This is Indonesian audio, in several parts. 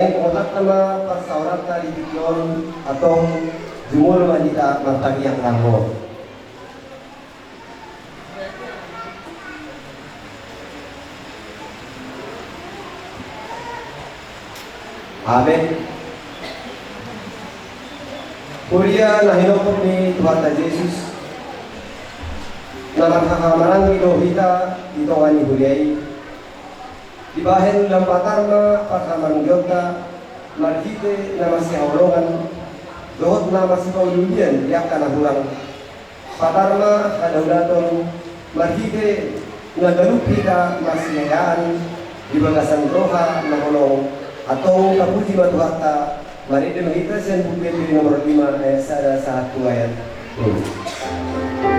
Otak nama persaurat kali dikion atau jumur manita martagi yang langgo. Amin. Kuria na hinopok ni Tuhan Yesus. Nalang hahamaran kita itongani huriai. Dibahen lampatarma pakaman gyota marhite na masih haulongan dohot na masih pauludian yak kana hulang patarma kadaudaton marhite na galup kita masih hayaan di bagasan roha na holong atau kapuji matuhata maride mahita sen bukit di nomor 5 ayat 1 ayat 2.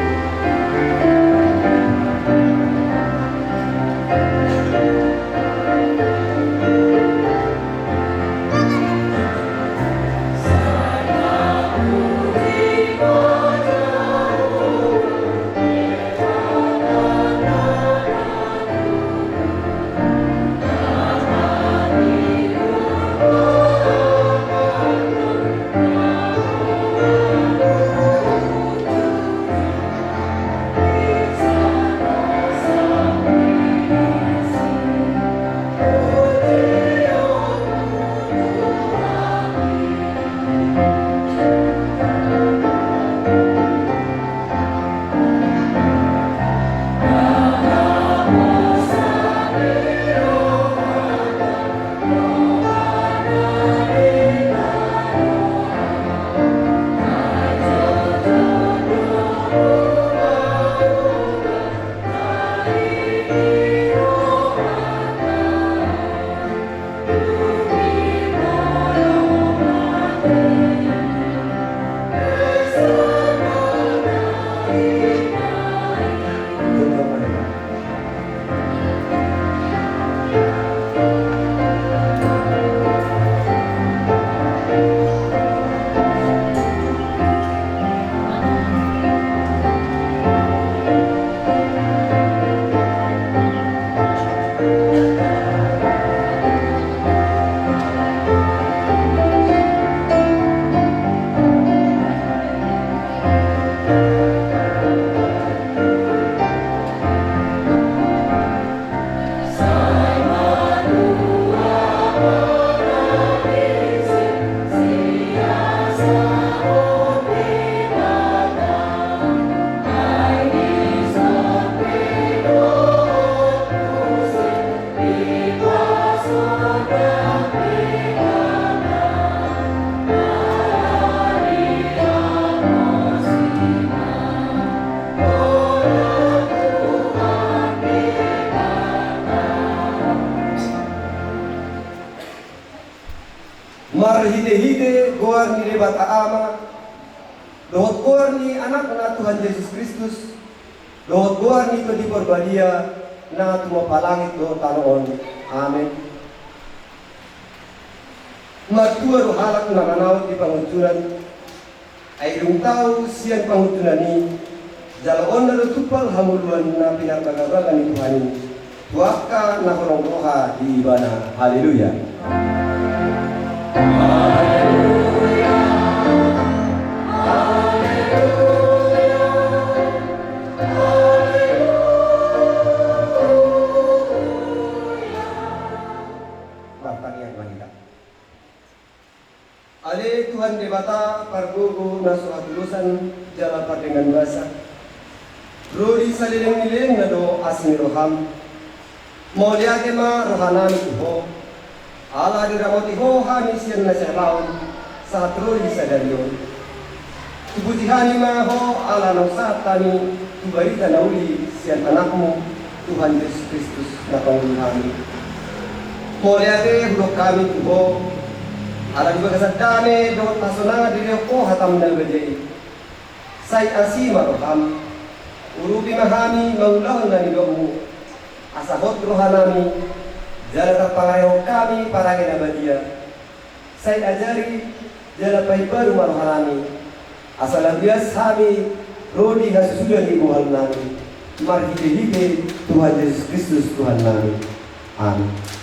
Marhide-hide goar ni rebata ama dohot goar ni anak na Tuhan Yesus Kristus dohot goar ni to di porbadia na tumapalangit do tanoon. Amen. Matua rohalak na manawat di panguturan ay lungtaw siyan panguturan ni jalaon na lutupal hamuluan na pinagpagabagan ni Tuhan ni tuwaka na kolong roha di ibana. Haleluya. Ale Tuhan debata pargogo na suhatulusan jala dengan basa rodi salileng-ileng na do asmi roham mauliake ma rohanami iho ala diramoti ho hani siyan na sialaon sa rodi sadarion tubutihani ma ho ala nang satani tubarita na uli siyan anakmu Tuhan Yesus Kristus na pangulihani mauliake hulok kami iho ala juga kasadame do tasona dire ko hatam na gede sai asima roham urubi mahami maulah na nidomu asahot rohanami jala tapangayo kami para kinabadia sai ajari jala paibaru rohanami asalabias kami rodi hasusudah di Tuhan nami marhide-hide Tuhan Yesus Kristus Tuhan nami. Amin.